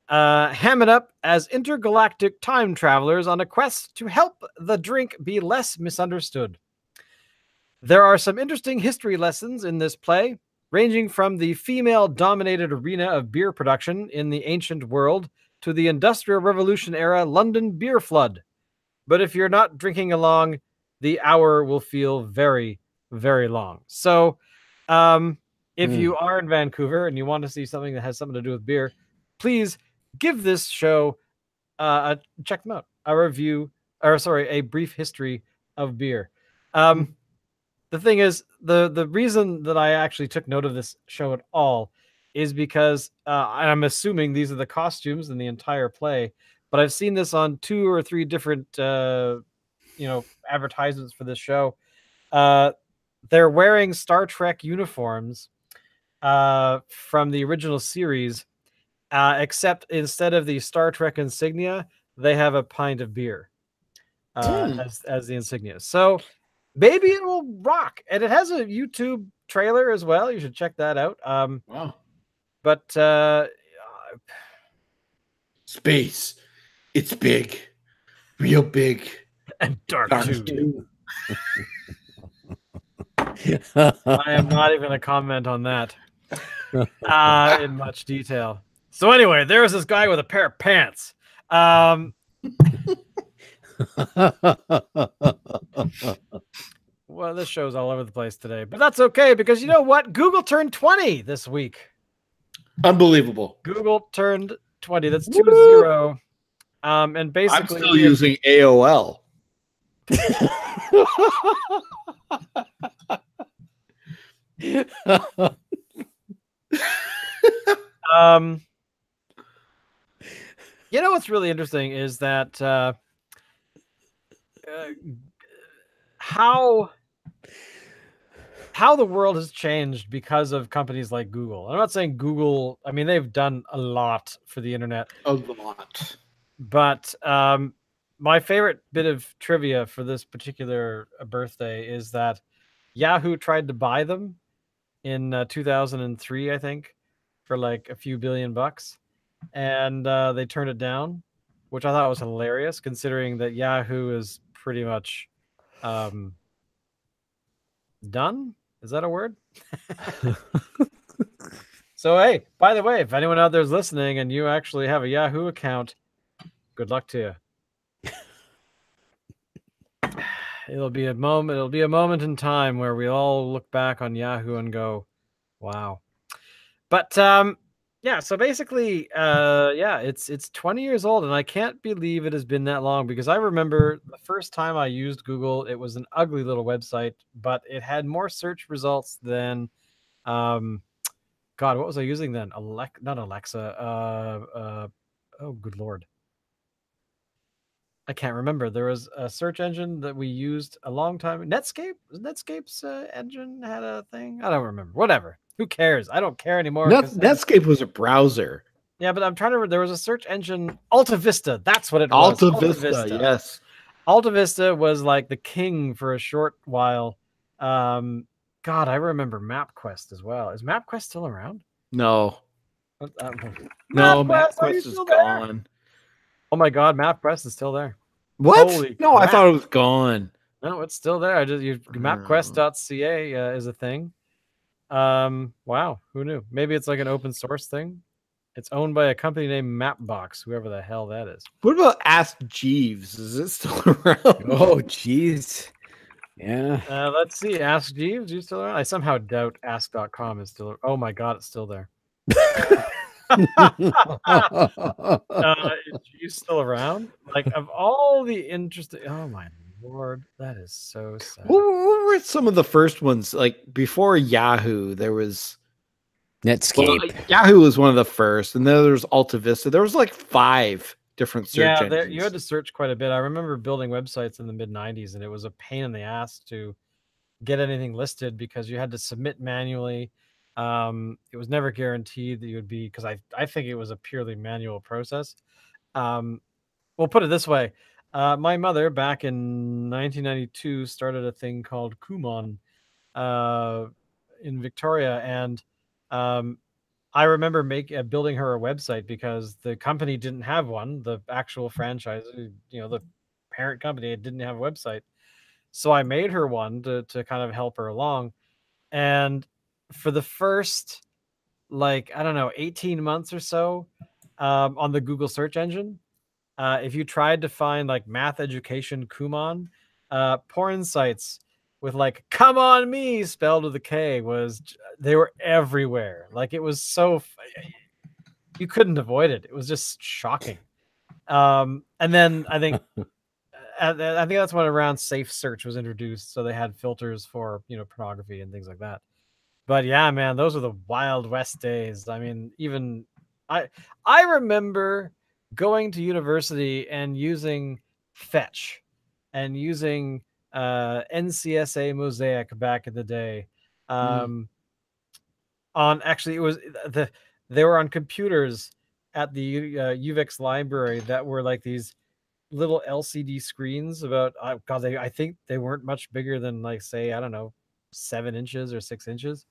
ham it up as intergalactic time travelers on a quest to help the drink be less misunderstood. There are some interesting history lessons in this play, ranging from the female-dominated arena of beer production in the ancient world to the Industrial Revolution era London beer flood. But if you're not drinking along, the hour will feel very, very long. So, if you are in Vancouver and you want to see something that has something to do with beer, please give this show check them out. A brief history of beer. The thing is, the reason that I actually took note of this show at all is because I'm assuming these are the costumes in the entire play, but I've seen this on 2 or 3 different advertisements for this show. They're wearing Star Trek uniforms from the original series, except instead of the Star Trek insignia, they have a pint of beer as the insignia. So maybe it will rock. And it has a YouTube trailer as well. You should check that out. Wow. But space, it's big, real big. And dark too. I am not even going to comment on that in much detail. So anyway, there's this guy with a pair of pants. Well, this show's all over the place today, but that's okay because you know what? Google turned 20 this week. Unbelievable. Google turned 20. That's 20. And basically, I'm still using AOL. You know what's really interesting is that how the world has changed because of companies like Google. I'm not saying Google, I mean, they've done a lot for the internet. A lot. But my favorite bit of trivia for this particular birthday is that Yahoo tried to buy them in 2003, I think, for like a few $billion, and they turned it down, which I thought was hilarious, considering that Yahoo is pretty much done. Is that a word? So, hey, by the way, if anyone out there is listening and you actually have a Yahoo account, good luck to you. It'll be a moment in time where we all look back on Yahoo and go, wow. But yeah, so basically, it's 20 years old, and I can't believe it has been that long, because I remember the first time I used Google, it was an ugly little website, but it had more search results than God, what was I using then? Not Alexa. Oh, good Lord. I can't remember. There was a search engine that we used a long time. Netscape? Netscape's engine had a thing? I don't remember. Whatever. Who cares? I don't care anymore. Netscape was a browser. Yeah, but I'm trying to remember. There was a search engine, Alta Vista. That's what it was. Alta Vista, yes. Alta Vista was like the king for a short while. God, I remember MapQuest as well. Is MapQuest still around? No. No, MapQuest is gone. Oh my God, MapQuest is still there. What? No, I thought it was gone. No, it's still there. MapQuest.ca is a thing. Wow, who knew? Maybe it's like an open source thing. It's owned by a company named Mapbox, whoever the hell that is. What about Ask Jeeves? Is it still around? Oh, jeez. Yeah. Let's see. Ask Jeeves, you still around? I somehow doubt Ask.com is still. Oh my God, it's still there. Is Jeeves still around? Like, of all the interesting. Oh my Lord, that is so sad. What were some of the first ones? Like before Yahoo, there was Netscape. Well, Yahoo was one of the first, and then there was Alta Vista. There was like 5 different search engines. You had to search quite a bit. I remember building websites in the mid-90s, and it was a pain in the ass to get anything listed because you had to submit manually. It was never guaranteed that you would be, because I think it was a purely manual process. We'll put it this way. My mother, back in 1992, started a thing called Kumon in Victoria, and I remember building her a website because the company didn't have one. The actual franchise, the parent company, didn't have a website. So I made her one to kind of help her along. And for the first, 18 months or so on the Google search engine, if you tried to find like math education Kumon, porn sites with like "come on me" spelled with a K they were everywhere. Like, it was so you couldn't avoid it. It was just shocking. And then I think that's when around Safe Search was introduced, so they had filters for pornography and things like that. But yeah, man, those are the Wild West days. I mean, even I remember going to university and using Fetch and using NCSA Mosaic back in the day. They were on computers at the UVics library that were like these little LCD screens about I think they weren't much bigger than, like, say, I don't know, 7 inches or 6 inches.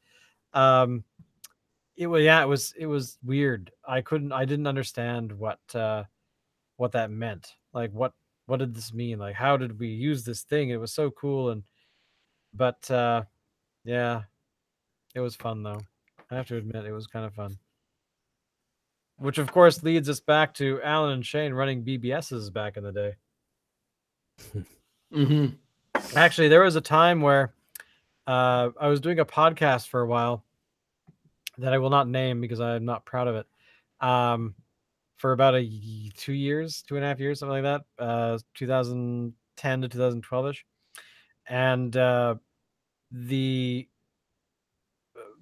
It was weird. I didn't understand what that meant. Like, what did this mean? Like, how did we use this thing? It was so cool. But yeah, it was fun though. I have to admit, it was kind of fun. Which of course leads us back to Alan and Shane running BBSs back in the day. Mm-hmm. Actually, there was a time where I was doing a podcast for a while that I will not name because I'm not proud of it. For about 2.5 years, something like that, 2010 to 2012-ish. And the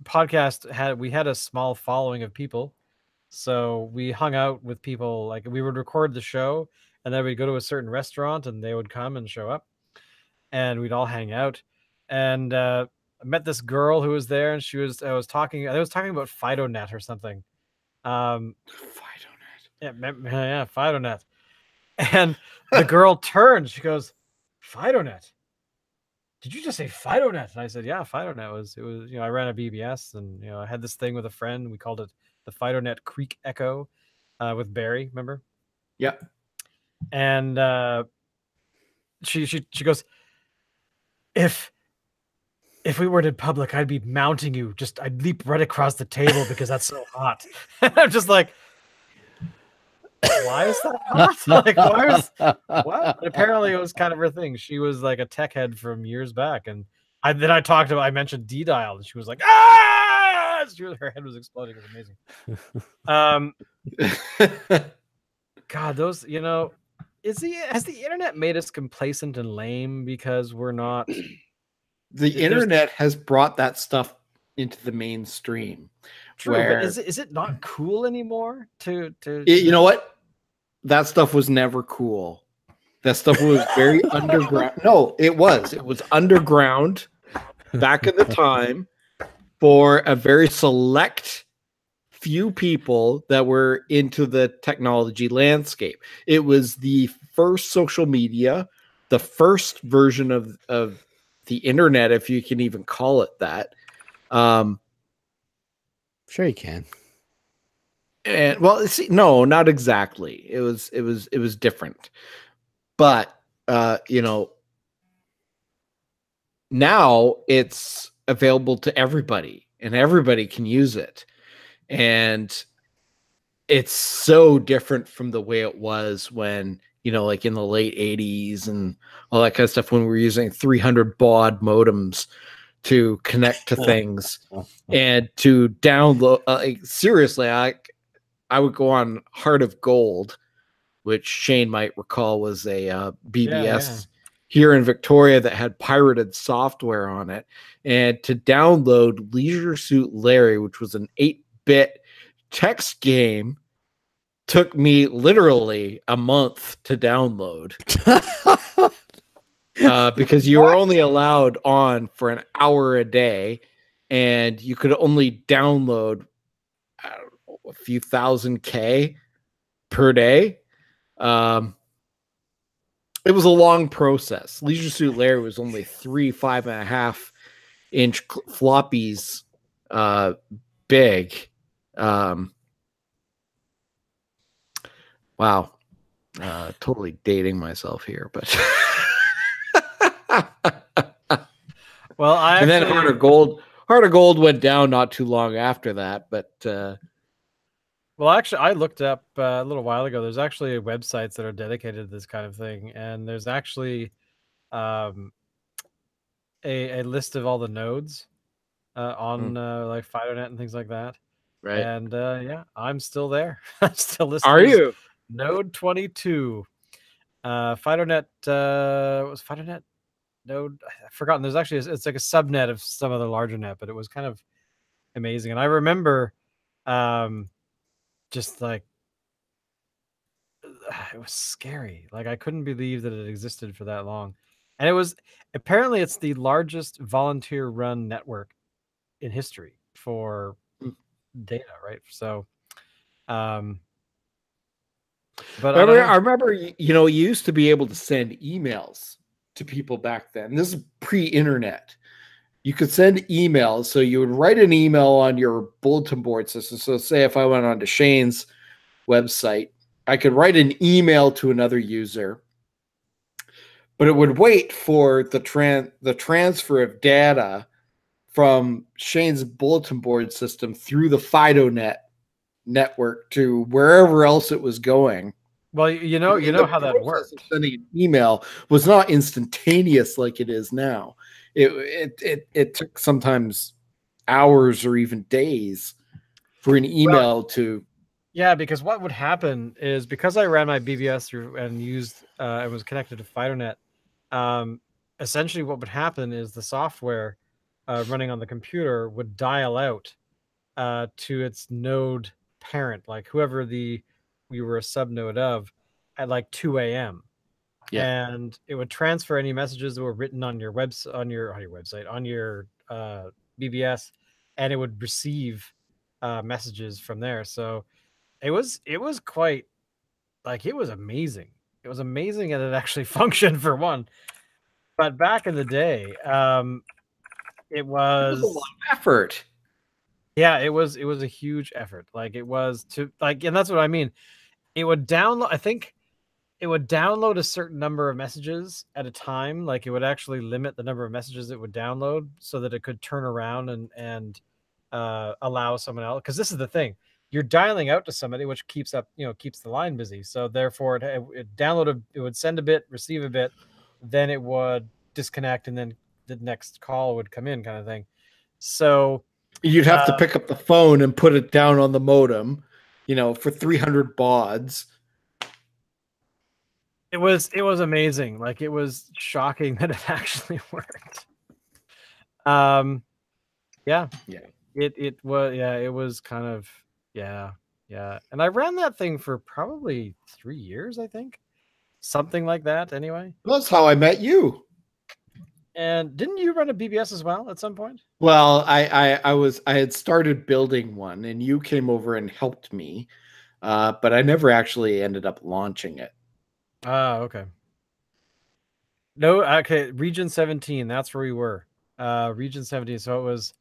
podcast we had a small following of people. So we hung out with people. Like, we would record the show, and then we'd go to a certain restaurant, and they would come and show up, and we'd all hang out. And I met this girl who was there, and I was talking about FidoNet or something. FidoNet. Yeah, FidoNet. And the girl turned. She goes, "FidoNet? Did you just say FidoNet?" And I said, "Yeah, FidoNet was." It was, I ran a BBS, and I had this thing with a friend. We called it the FidoNet Creek Echo, with Barry. Remember? Yeah. And she goes, If we were in public, I'd be mounting you. I'd leap right across the table because that's so hot." And I'm just like, why is that hot? Like, what? And apparently it was kind of her thing. She was like a tech head from years back. And I mentioned D-Dial, and she was like, "Ah!" Her head was exploding. It was amazing. God, those, has the internet made us complacent and lame because we're not... The internet has brought that stuff into the mainstream. True, but is it not cool anymore to you know what? That stuff was never cool. That stuff was very underground. No, it was underground back in the time for a very select few people that were into the technology landscape. It was the first social media, the first version of the internet, if you can even call it that. Sure you can. And well, see, no, not exactly. It was different. But you know, now it's available to everybody and everybody can use it. And it's so different from the way it was when, you know, like in the late 80s and all that kind of stuff, when we were using 300 baud modems to connect to things and to download. Like, seriously, I would go on Heart of Gold, which Shane might recall was a BBS here in Victoria that had pirated software on it. And to download Leisure Suit Larry, which was an 8-bit text game, took me literally a month to download. Because you were only allowed on for an hour a day, and you could only download a few thousand K per day. It was a long process. Leisure Suit Larry was only 3 5.5 inch floppies big. Wow. Totally dating myself here, but well, and then Heart of Gold went down not too long after that, but well, actually, I looked up a little while ago. There's actually websites that are dedicated to this kind of thing, and there's actually a list of all the nodes on like FidoNet and things like that. Right. And yeah, I'm still there. I'm still listening. Are you? Node 22. FidoNet was FidoNet node. I've forgotten. There's actually it's like a subnet of some other larger net, but it was kind of amazing. And I remember just like it was scary. Like I couldn't believe that it existed for that long. And it was apparently it's the largest volunteer run network in history for data, right? So but I remember, you know, you used to be able to send emails to people back then. This is pre-internet. You could send emails. So you would write an email on your bulletin board system. So say if I went on to Shane's website, I could write an email to another user, but it would wait for the transfer of data from Shane's bulletin board system through the FidoNet network to wherever else it was going. Well, you know how that works. Sending an email was not instantaneous like it is now. It took sometimes hours or even days for an email to. Yeah, because what would happen is because I ran my BBS through and used and was connected to FidoNet, essentially what would happen is the software running on the computer would dial out to its node parent, like whoever we were a subnode of, at like 2 a.m. Yeah. And it would transfer any messages that were written on your website, on your BBS, and it would receive messages from there. So it was quite like it was amazing. It was amazing, and it actually functioned for one. But back in the day, it was a lot of effort. Yeah, it was a huge effort. Like it was to like, and that's what I mean. It would download. I think it would download a certain number of messages at a time. Like it would actually limit the number of messages it would download so that it could turn around and allow someone else. Because this is the thing, you're dialing out to somebody, which keeps the line busy. So therefore, it downloaded. It would send a bit, receive a bit, then it would disconnect, and then the next call would come in, kind of thing. So you'd have to pick up the phone and put it down on the modem, for 300 bauds. It was amazing. Like it was shocking that it actually worked. Yeah. It was kind of, yeah. And I ran that thing for probably 3 years, I think. Something like that anyway. That's how I met you. And didn't you run a BBS as well at some point? Well, I had started building one, and you came over and helped me, but I never actually ended up launching it. Okay. No, okay. Region 17. That's where we were. Region 17. So it was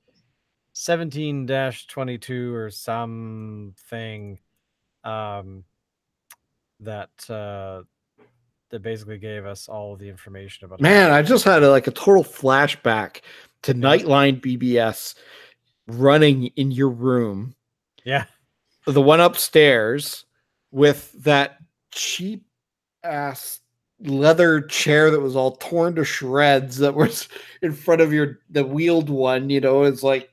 17-22 or something. That basically gave us all of the information about. Man, I just had a total flashback to Nightline BBS running in your room. Yeah. The one upstairs with that cheap ass leather chair that was all torn to shreds that was in front of the wheeled one, it's like,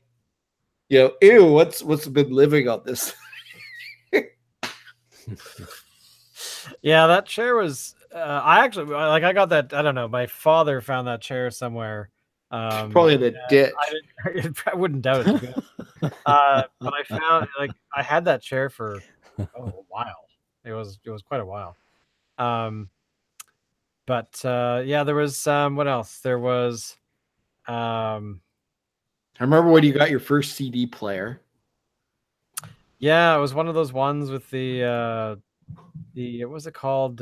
ew, what's been living on this? Yeah, that chair was I got that. I don't know. My father found that chair somewhere. Probably in the ditch. I wouldn't doubt it. But I found I had that chair for a while. It was quite a while. But yeah, there was what else? There was I remember when you got your first CD player. Yeah, it was one of those ones with the what was it called?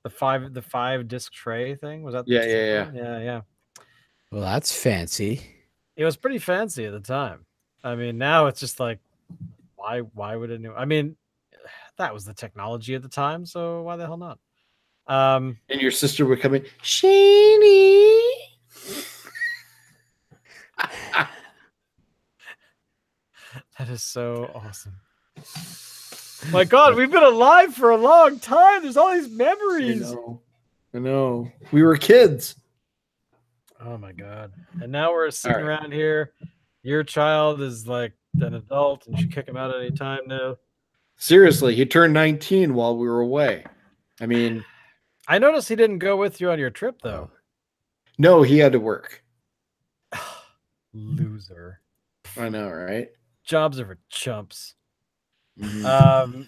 The 5 disc tray thing. Was that? Yeah. Well, that's fancy. It was pretty fancy at the time. I mean, now it's just like, why would it? I mean, that was the technology at the time, so why the hell not? And your sister would come in, Shani. That is so awesome. My God, we've been alive for a long time. There's all these memories. I know. We were kids. Oh my God. And now we're sitting around here. Your child is like an adult and you should kick him out at any time now. Seriously, he turned 19 while we were away. I mean, I noticed he didn't go with you on your trip though. No, he had to work. Loser. I know, right? Jobs are for chumps. Mm-hmm.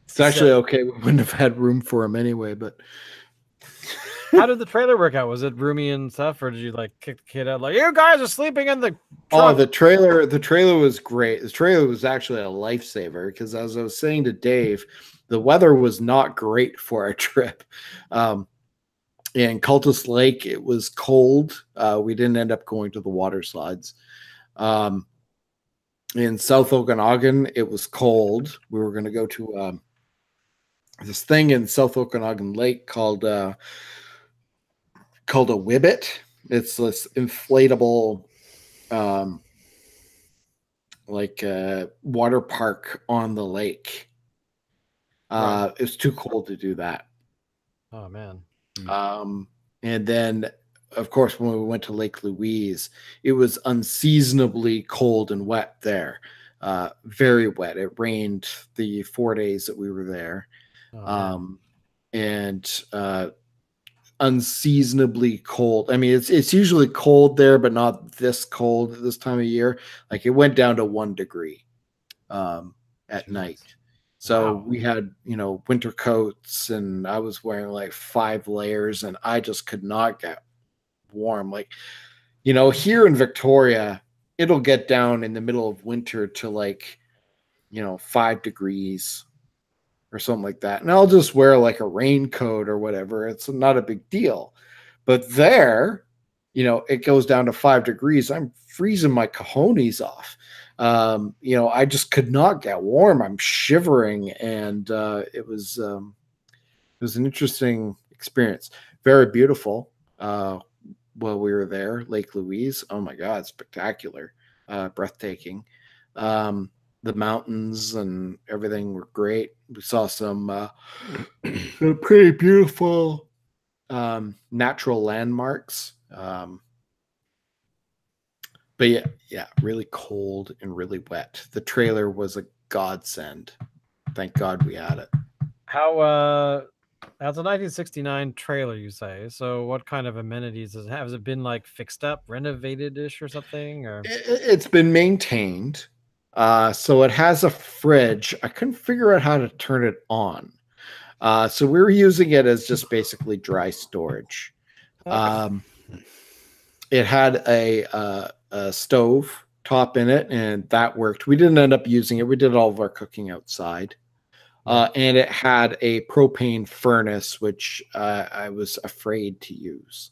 It's actually okay. We wouldn't have had room for him anyway, but how did the trailer work out? Was it roomy and stuff, or did you kick the kid out you guys are sleeping in the trunk? Oh, the trailer was great. The trailer was actually a lifesaver because, as I was saying to Dave, the weather was not great for our trip. In Cultus Lake, it was cold. We didn't end up going to the water slides. In South Okanagan, it was cold. We were going to go to this thing in South Okanagan Lake called a Whibbit. It's this inflatable, water park on the lake. Right. It was too cold to do that. Oh man. And then, of course, when we went to Lake Louise, it was unseasonably cold and wet there. Very wet. It rained the 4 days that we were there. And unseasonably cold. I mean, it's usually cold there, but not this cold at this time of year. It went down to 1 degree at night. So we had, winter coats, and I was wearing 5 layers, and I just could not get warm. Here in Victoria, it'll get down in the middle of winter to 5 degrees or something like that. And I'll just wear a raincoat or whatever. It's not a big deal. But there, it goes down to 5 degrees. I'm freezing my cojones off. I just could not get warm. I'm shivering, and it was an interesting experience. Very beautiful. While we were there, Lake Louise. Oh my God, spectacular, breathtaking. The mountains and everything were great. We saw some pretty beautiful natural landmarks. But yeah, really cold and really wet. The trailer was a godsend. Thank God we had it. That's a 1969 trailer, you say. So what kind of amenities does it have? Has it been fixed up, renovated-ish or something? Or it's been maintained. So it has a fridge. I couldn't figure out how to turn it on. So we were using it as just basically dry storage. It had a stove top in it, and that worked. We didn't end up using it. We did all of our cooking outside. And it had a propane furnace, which I was afraid to use.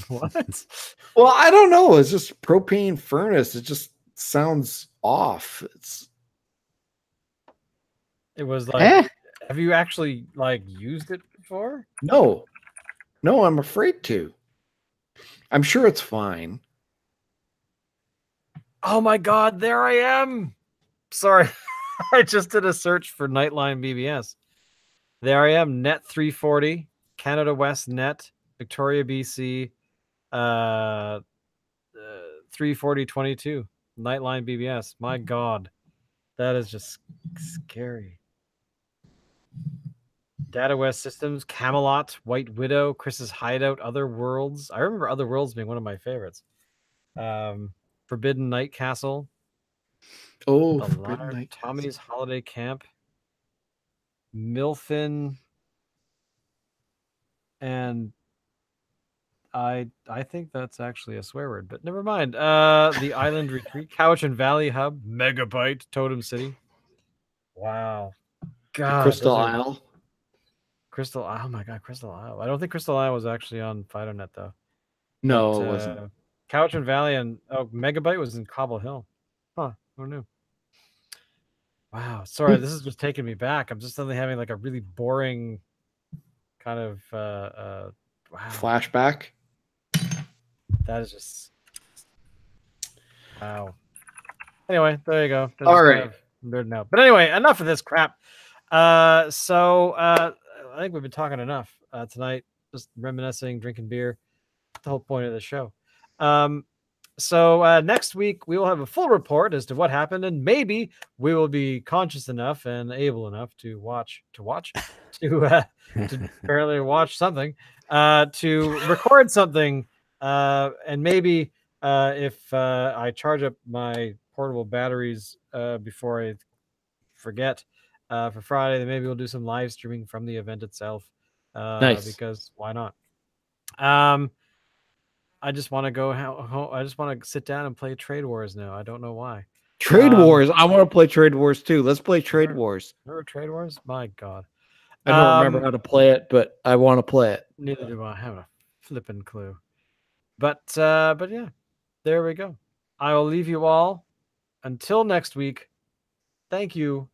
What? Well, I don't know. It's just propane furnace. It just sounds off. It was like, have you actually like used it before? No, I'm afraid to. I'm sure it's fine. Oh my God, there I am. Sorry. I just did a search for Nightline BBS. There I am, net 340, Canada West net, Victoria, BC, 34022, Nightline BBS. My God, that is just scary. Data West Systems, Camelot, White Widow, Chris's Hideout, Other Worlds. I remember Other Worlds being one of my favorites. Forbidden Night Castle. Oh, Forbidden Night Tommy's Castle. Holiday Camp. Milfin. And I think that's actually a swear word, but never mind. The Island Retreat, Couch and Valley Hub, Megabyte, Totem City. Wow. God. Crystal Isle. Crystal Isle. Oh my God, Crystal Isle. I don't think Crystal Isle was actually on FidoNet though. No, it wasn't. Couch and Valley and Megabyte was in Cobble Hill. Huh? Who knew? Wow. Sorry, this is just taking me back. I'm just suddenly having like a really boring kind of wow. Flashback. That is just wow. Anyway, there you go. All right. Nerding out. But anyway, enough of this crap. So I think we've been talking enough tonight, just reminiscing, drinking beer. The whole point of the show. So next week we will have a full report as to what happened, and maybe we will be conscious enough and able enough to apparently watch something, to record something, and maybe if I charge up my portable batteries before I forget for Friday, then maybe we'll do some live streaming from the event itself. Nice, because why not? I just want to go. I just want to sit down and play Trade Wars now. I don't know why. Trade Wars. I want to play Trade Wars too. Let's play Trade Wars. Remember Trade Wars? My God. I don't remember how to play it, but I want to play it. Neither do I. Have a flipping clue. But yeah, there we go. I will leave you all until next week. Thank you.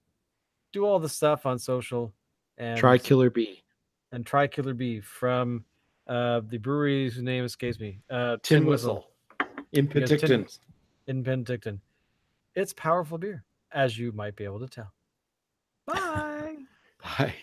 Do all the stuff on social and try Killer B. And try Killer B from the brewery whose name escapes me. Tin Whistle in Penticton. In Penticton. It's powerful beer, as you might be able to tell. Bye. Bye.